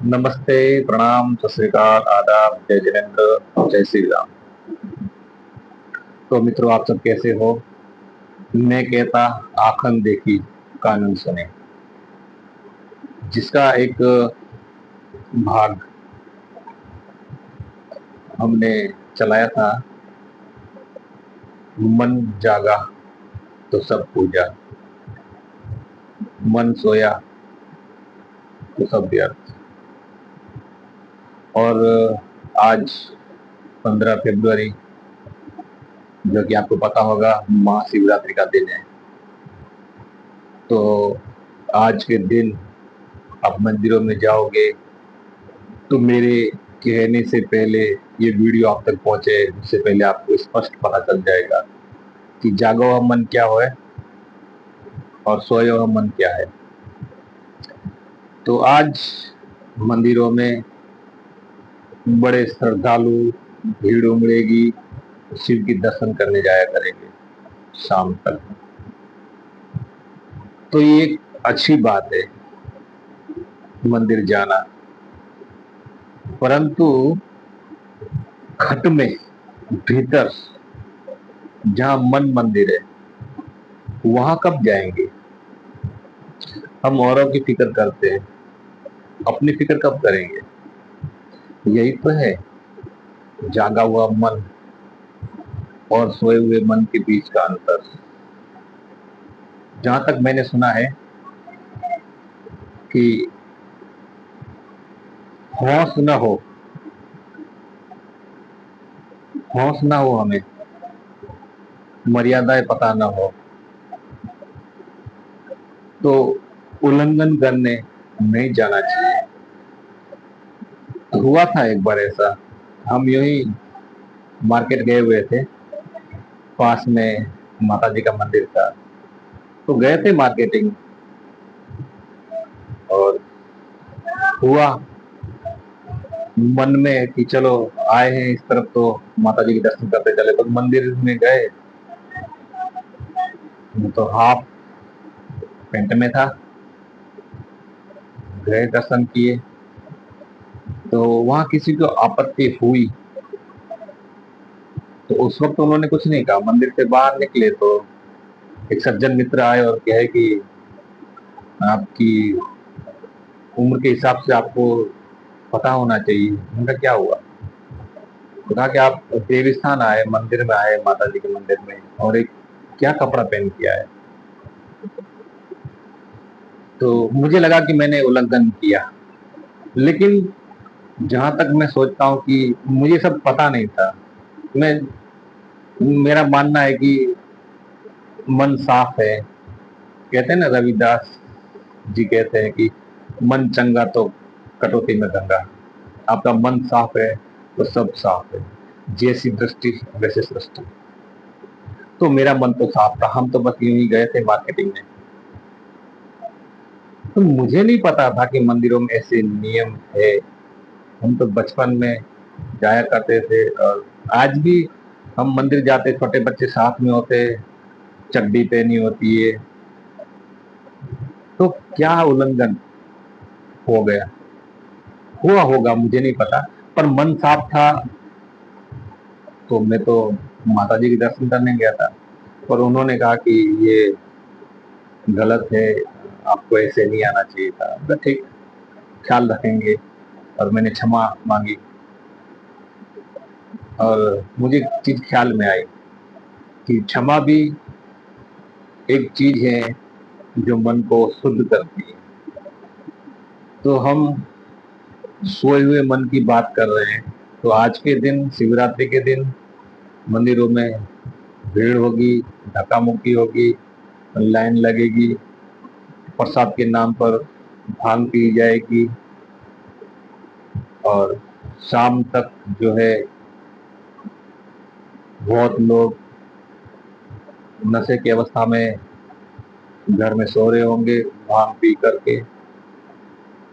नमस्ते, प्रणाम, सत श्री अकाल, आदाब, जय जिनेन्द्र, जय श्री राम। तो मित्रों, आप सब कैसे हो? मैं कहता आखन देखी कानून सुने, जिसका एक भाग हमने चलाया था। मन जागा तो सब पूजा, मन सोया तो सब व्यर्थ। और आज 15 फरवरी, जो कि आपको पता होगा, महाशिवरात्रि का दिन है। तो आज के दिन आप मंदिरों में जाओगे तो मेरे कहने से पहले ये वीडियो आप तक पहुंचे, उससे पहले आपको स्पष्ट पता चल जाएगा कि जागा हुआ मन क्या है और सोया हुआ मन क्या है। तो आज मंदिरों में बड़े श्रद्धालु भीड़ उमड़ेगी, शिव के दर्शन करने जाया करेंगे शाम तक। तो ये एक अच्छी बात है मंदिर जाना, परंतु खट में भीतर जहां मन मंदिर है वहां कब जाएंगे? हम औरों की फिक्र करते हैं, अपनी फिक्र कब करेंगे? यही तो है जागा हुआ मन और सोए हुए मन के बीच का अंतर। जहां तक मैंने सुना है कि होश न हो, होश ना हो, हमें मर्यादाएं पता ना हो, तो उल्लंघन करने नहीं जाना चाहिए। हुआ था एक बार ऐसा, हम यूं ही मार्केट गए हुए थे, पास में माता जी का मंदिर था, तो गए थे मार्केटिंग। और हुआ मन में कि चलो आए हैं इस तरफ तो माता जी के दर्शन करते चले। तो मंदिर में गए तो हाफ पेंट में था, गए दर्शन किए। तो वहां किसी को आपत्ति हुई तो उस वक्त उन्होंने कुछ नहीं कहा। मंदिर से बाहर निकले तो एक सज्जन मित्र आए और कहे कि आपकी उम्र के हिसाब से आपको पता होना चाहिए। उनका क्या हुआ? तो कहा कि आप देवी स्थान आए, मंदिर में आए, माता जी के मंदिर में, और एक क्या कपड़ा पहन के आए। तो मुझे लगा कि मैंने उल्लंघन किया, लेकिन जहां तक मैं सोचता हूँ कि मुझे सब पता नहीं था। मैं मेरा मानना है कि मन साफ है। कहते हैं ना, रविदास जी कहते हैं कि मन चंगा तो कटौती में गंगा। आपका मन साफ है तो सब साफ है, जैसी दृष्टि वैसे सृष्टि। तो मेरा मन तो साफ था, हम तो बस यूं ही गए थे मार्केटिंग में। तो मुझे नहीं पता था कि मंदिरों में ऐसे नियम है। हम तो बचपन में जाया करते थे, और आज भी हम मंदिर जाते, छोटे बच्चे साथ में होते, चड्डी पहनी होती है। तो क्या उल्लंघन हो गया? हुआ होगा, मुझे नहीं पता, पर मन साफ था। तो मैं तो माता जी के दर्शन करने गया था, पर उन्होंने कहा कि ये गलत है, आपको ऐसे नहीं आना चाहिए था। मैं ठीक, ख्याल रखेंगे। और मैंने क्षमा मांगी, और मुझे चीज ख्याल में आई कि क्षमा भी एक चीज है जो मन को शुद्ध करती है। तो हम सोए हुए मन की बात कर रहे हैं, तो आज के दिन, शिवरात्रि के दिन, मंदिरों में भीड़ होगी, धक्का मुक्की होगी, लाइन लगेगी, प्रसाद के नाम पर भांग पी जाएगी, और शाम तक जो है बहुत लोग नशे की अवस्था में घर में सो रहे होंगे भांग पी करके।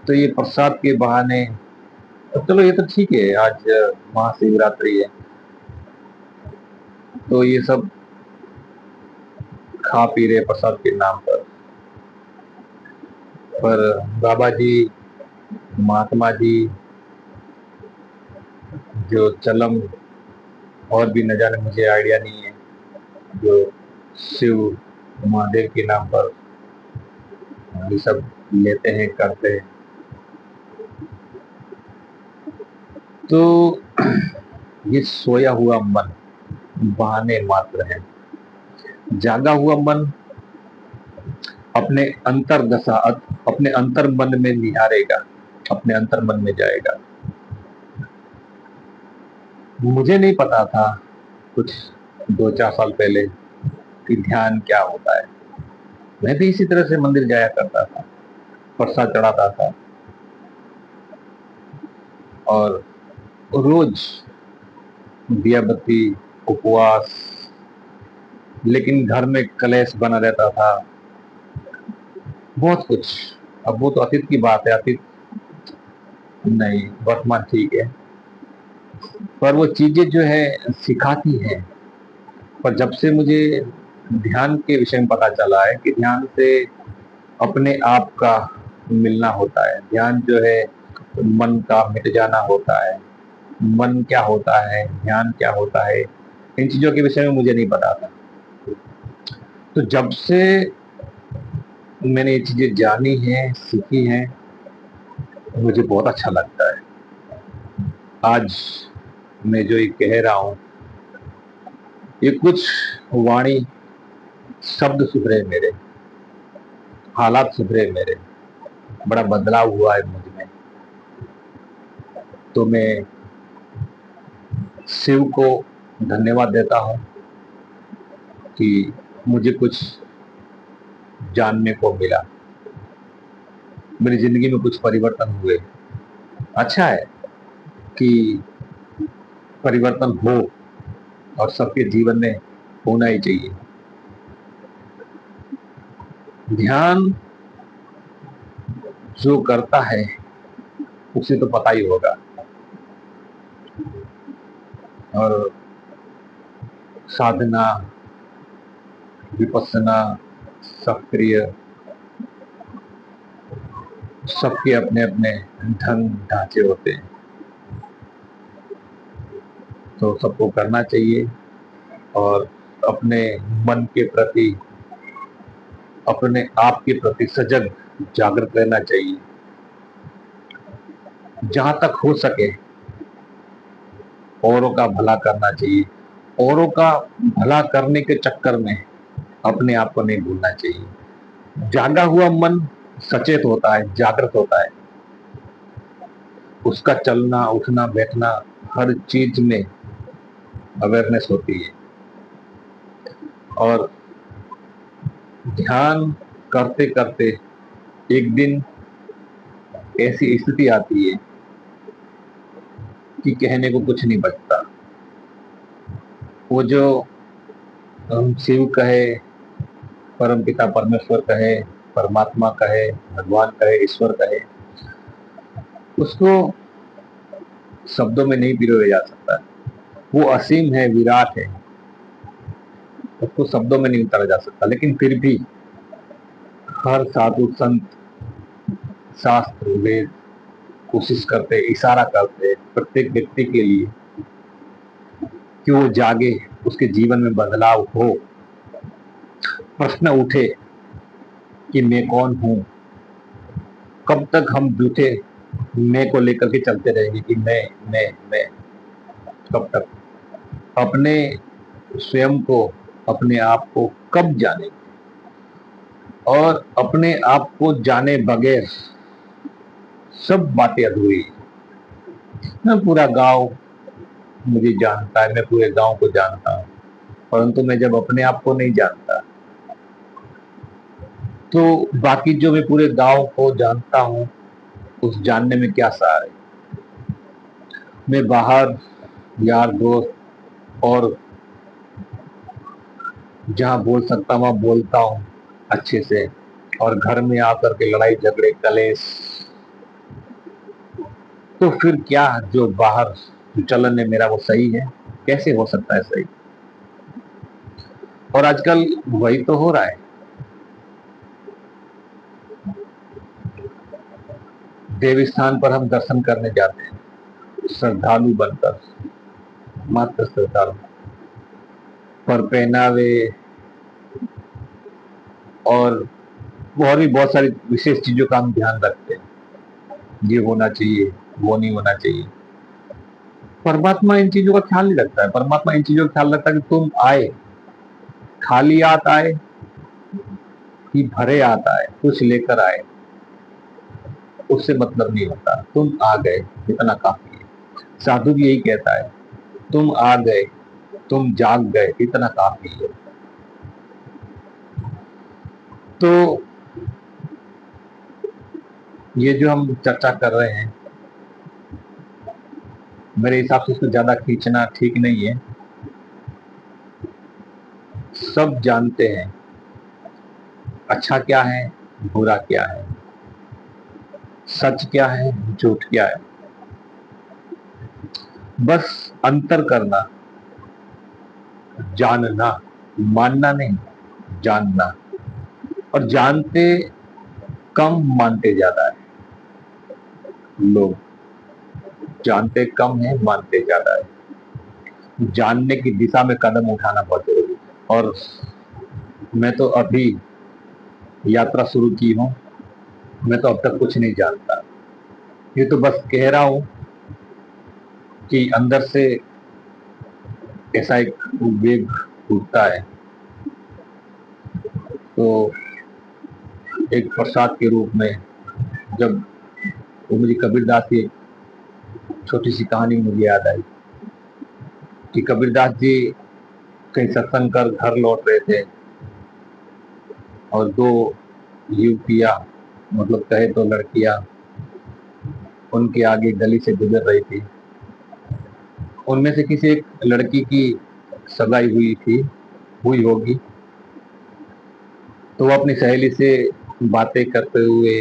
तो ये प्रसाद के बहाने, तो चलो ये तो ठीक है, आज महाशिवरात्रि है तो ये सब खा पी रहे प्रसाद के नाम पर बाबा जी महात्मा जी जो चलम, और भी न जाने, मुझे आइडिया नहीं है, जो शिव महादेव के नाम पर ये सब लेते हैं, करते हैं। तो ये सोया हुआ मन बहाने मात्र है। जागा हुआ मन अपने अंतर दशा, अपने अंतर मन में निहारेगा, अपने अंतर मन में जाएगा। मुझे नहीं पता था कुछ 2-4 साल पहले कि ध्यान क्या होता है। मैं भी इसी तरह से मंदिर जाया करता था, प्रसाद चढ़ाता था और रोज दिया बत्ती, उपवास, लेकिन घर में कलेश बना रहता था, बहुत कुछ। अब वो तो अतीत की बात है, अतीत नहीं, वर्तमान ठीक है। पर वो चीजें जो है सिखाती है। पर जब से मुझे ध्यान के विषय में पता चला है कि ध्यान से अपने आप का मिलना होता है, ध्यान जो है मन का मिट जाना होता है, मन क्या होता है, ध्यान क्या होता है, इन चीजों के विषय में मुझे नहीं पता था। तो जब से मैंने ये चीजें जानी है, सीखी हैं, मुझे बहुत अच्छा लगता है। आज मैं जो ये कह रहा हूँ, ये कुछ वाणी शब्द सुधरे मेरे, हालात सुधरे मेरे, बड़ा बदलाव हुआ है मुझ में। तो मैं शिव को धन्यवाद देता हूँ कि मुझे कुछ जानने को मिला, मेरी जिंदगी में कुछ परिवर्तन हुए। अच्छा है कि परिवर्तन हो, और सबके जीवन में होना ही चाहिए। ध्यान जो करता है उसे तो पता ही होगा, और साधना, विपස්සना, सक्रिय, सबके अपने अपने ढंग ढांचे होते हैं। तो सबको करना चाहिए, और अपने मन के प्रति, अपने आप के प्रति सजग, जागृत रहना चाहिए। जहां तक हो सके औरों का भला करना चाहिए। औरों का भला करने के चक्कर में अपने आप को नहीं भूलना चाहिए। जागा हुआ मन सचेत होता है, जागृत होता है, उसका चलना, उठना, बैठना, हर चीज में अवेयरनेस होती है। और ध्यान करते करते एक दिन ऐसी स्थिति आती है कि कहने को कुछ नहीं बचता। वो जो हम शिव कहे, परम पिता परमेश्वर कहे, परमात्मा कहे, भगवान कहे, ईश्वर कहे, उसको शब्दों में नहीं पिरोया जा सकता। वो असीम है, विराट है, उसको शब्दों में नहीं उतारा जा सकता। लेकिन फिर भी हर साधु संत, शास्त्र, वेद कोशिश करते, इशारा करते प्रत्येक व्यक्ति के लिए कि वो जागे, उसके जीवन में बदलाव हो, प्रश्न उठे कि मैं कौन हूं। कब तक हम झूठे मैं को लेकर के चलते रहेंगे कि मैं, कब तक? अपने स्वयं को, अपने आप को कब जाने, और अपने आप को जाने बगैर सब बातें अधूरी। मैं पूरा गांव मुझे जानता है, मैं पूरे गांव को जानता हूं, परंतु मैं जब अपने आप को नहीं जानता, तो बाकी जो मैं पूरे गांव को जानता हूं, उस जानने में क्या सार है? मैं बाहर यार दोस्त और जहां बोल सकता हूं वहां बोलता हूं अच्छे से, और घर में आकर के लड़ाई झगड़े कलेश, तो फिर क्या जो बाहर जो चलन है मेरा वो सही है? कैसे हो सकता है सही? और आजकल वही तो हो रहा है। देव स्थान पर हम दर्शन करने जाते हैं श्रद्धालु बनकर, मात्र श्रद्धालु, पर पहनावे और भी बहुत सारी विशेष चीजों का हम ध्यान रखते हैं। ये होना चाहिए, वो नहीं होना चाहिए। परमात्मा इन चीजों का ख्याल नहीं रखता है। परमात्मा इन चीजों का ख्याल रखता है कि तुम आए, खाली हाथ आए कि भरे हाथ आए, कुछ लेकर आए, उससे मतलब नहीं होता। तुम आ गए, इतना काफी है। साधु भी यही कहता है, तुम आ गए, तुम जाग गए, इतना काफी है। तो ये जो हम चर्चा कर रहे हैं, मेरे हिसाब से इसको ज्यादा खींचना ठीक नहीं है। सब जानते हैं अच्छा क्या है, बुरा क्या है, सच क्या है, झूठ क्या है। बस अंतर करना, जानना, मानना नहीं, जानना। और जानते कम, मानते ज्यादा है। लोग जानते कम है, मानते ज्यादा है। जानने की दिशा में कदम उठाना बहुत जरूरी है। और मैं तो अभी यात्रा शुरू की हूं, मैं तो अब तक कुछ नहीं जानता। ये तो बस कह रहा हूं कि अंदर से ऐसा एक वेग उठता है, तो एक प्रसाद के रूप में। जब वो मुझे कबीरदास की छोटी सी कहानी मुझे याद आई कि कबीरदास जी कहीं सत्संग कर घर लौट रहे थे और दो युवतियां, मतलब कहे तो लड़कियां, उनके आगे गली से गुजर रही थी। उनमें से किसी एक लड़की की सगाई हुई होगी। तो वो अपनी सहेली से बातें करते हुए,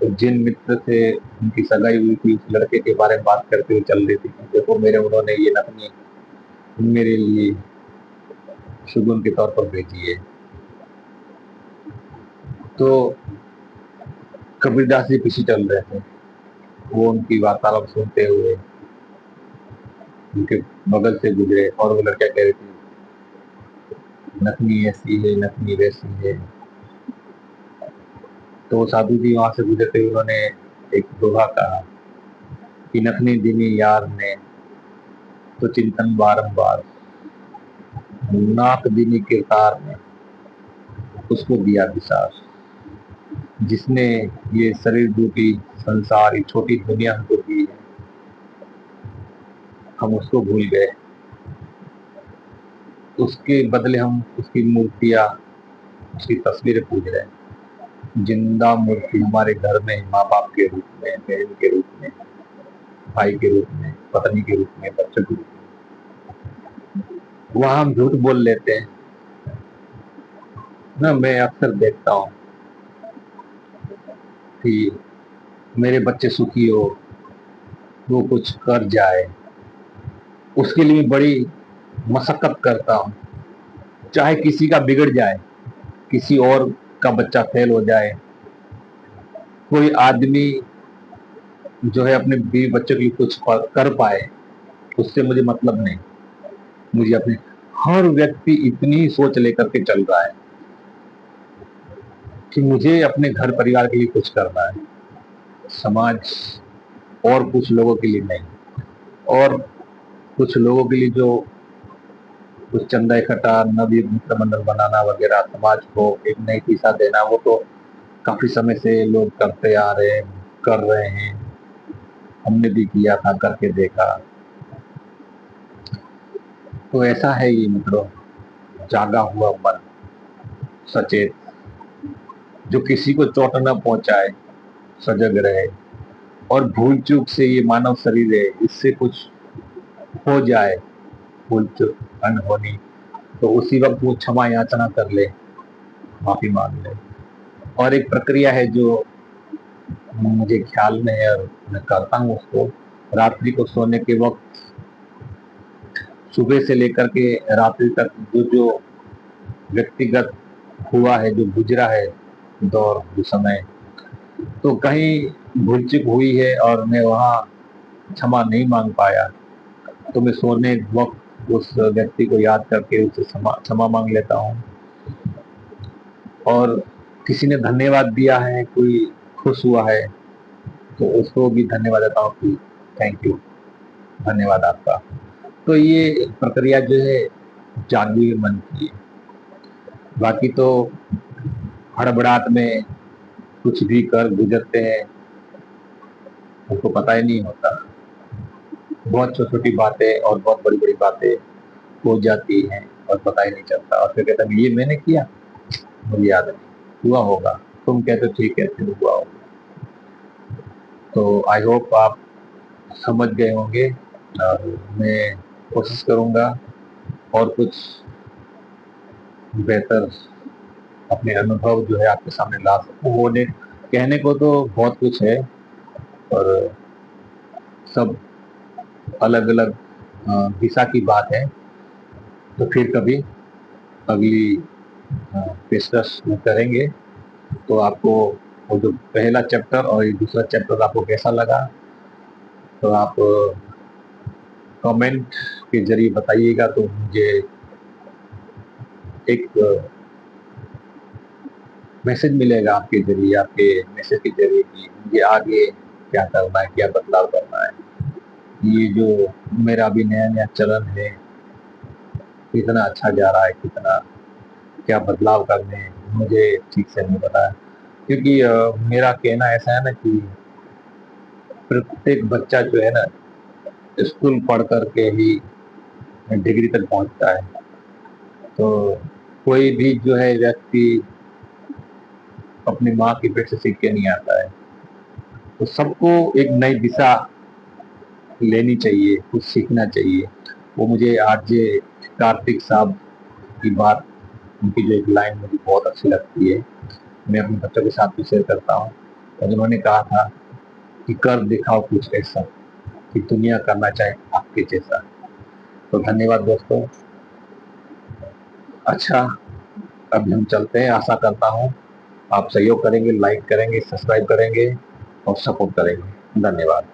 जिन मित्र से उनकी सगाई हुई थी, उस लड़के के बारे में बात करते हुए चल रही थी। देखो उन्होंने ये नथनी मेरे लिए शगुन के तौर पर भेजी है। तो कबीरदास जी पीछे चल रहे थे, वो उनकी वार्तालाप सुनते हुए उनके बगल से गुजरे और वो लड़कियां कह रही थी, नथनी ऐसी है, नथनी वैसी है। तो साधु जी वहां से गुजरते हुए उन्होंने एक दोहा कहा कि नथनी दिनी यार ने तो चिंतन बारंबार, नाक दिनी किरतार ने उसको दिया विसार। जिसने ये शरीर रूपी संसार, ये छोटी दुनिया हमको दी है, हम उसको भूल गए। उसके बदले हम उसकी मूर्तियां, उसकी तस्वीरें पूज रहे हैं। जिंदा मूर्ति हमारे घर में माँ बाप के रूप में, बहन के रूप में, भाई के रूप में, पत्नी के रूप में, बच्चों के रूप में, वहां हम झूठ बोल लेते हैं ना। मैं अक्सर देखता हूँ कि मेरे बच्चे सुखी हो, वो कुछ कर जाए, उसके लिए बड़ी मशक्कत करता हूँ। चाहे किसी का बिगड़ जाए, किसी और का बच्चा फेल हो जाए, कोई आदमी जो है अपने बीवी बच्चों के लिए कुछ कर पाए, उससे मुझे मतलब नहीं। मुझे अपने, हर व्यक्ति इतनी सोच लेकर के चल रहा है कि मुझे अपने घर परिवार के लिए कुछ करना है, समाज और कुछ लोगों के लिए नहीं। और कुछ लोगों के लिए जो कुछ चंदा इकट्ठा, नवी मित्र मंडल बनाना वगैरह, समाज को एक नई दिशा देना, वो तो काफी समय से लोग करते आ रहे हैं, कर रहे हैं। हमने भी किया था, करके देखा। तो ऐसा है ये मित्रों, जागा हुआ मन, सचेत, जो किसी को चोट न पहुंचाए, सजग रहे। और भूल चूक से ये मानव शरीर है, इससे कुछ हो जाए, भूल चूक अनहोनी, तो उसी वक्त वो क्षमा याचना कर ले, माफी मांग ले। और एक प्रक्रिया है जो मुझे ख्याल में है और मैं करता हूँ उसको। रात्रि को सोने के वक्त, सुबह से लेकर के रात्रि तक जो जो व्यक्तिगत हुआ है, जो गुजरा है दौर, जो समय, तो कहीं भूल चूक हुई है और मैं वहाँ क्षमा नहीं मांग पाया, तो मैं सोने वक्त उस व्यक्ति को याद करके उससे क्षमा क्षमा मांग लेता हूँ। और किसी ने धन्यवाद दिया है, कोई खुश हुआ है, तो उसको भी धन्यवाद देता हूँ कि थैंक यू, धन्यवाद आपका। तो ये प्रक्रिया जो है जानवी के मन की है। बाकी तो हड़बड़ाहट में कुछ भी कर गुजरते हैं, उनको पता ही नहीं होता। बहुत छोटी छोटी बातें और बहुत बड़ी बड़ी बातें हो जाती हैं और पता ही नहीं चलता, और फिर कहते हैं ये मैंने किया, मुझे याद नहीं, हुआ होगा, तुम कहते हो ठीक है, फिर हुआ होगा। तो आई होप आप समझ गए होंगे, और मैं कोशिश करूंगा और कुछ बेहतर अपने अनुभव जो है आपके सामने ला सकूं। होने कहने को तो बहुत कुछ है, और सब अलग अलग दिशा की बात है। तो फिर कभी अगली पेशकश में करेंगे। तो आपको वो जो पहला चैप्टर और ये दूसरा चैप्टर आपको कैसा लगा, तो आप कमेंट के जरिए बताइएगा, तो मुझे एक मैसेज मिलेगा आपके जरिए, आपके मैसेज के जरिए कि मुझे आगे क्या करना है, क्या बदलाव करना है। ये जो मेरा अभी नया नया चलन है, कितना अच्छा जा रहा है, कितना क्या बदलाव करने हैं, मुझे ठीक से नहीं पता है। क्योंकि मेरा कहना ऐसा है ना कि प्रत्येक बच्चा जो है ना, स्कूल पढ़ करके ही डिग्री तक पहुंचता है। तो कोई भी जो है व्यक्ति अपनी माँ की पेट से सीख के नहीं आता है। तो सबको एक नई दिशा लेनी चाहिए, कुछ सीखना चाहिए। वो मुझे आरजे कार्तिक साहब की बात, उनकी जो एक लाइन मुझे बहुत अच्छी लगती है, मैं अपने बच्चों के साथ भी शेयर करता हूँ। और उन्होंने कहा था कि कर दिखाओ कुछ ऐसा कि दुनिया करना चाहे आपके जैसा। तो धन्यवाद दोस्तों। अच्छा, अभी हम चलते हैं। आशा करता हूँ आप सहयोग करेंगे, लाइक करेंगे, सब्सक्राइब करेंगे और सपोर्ट करेंगे। धन्यवाद।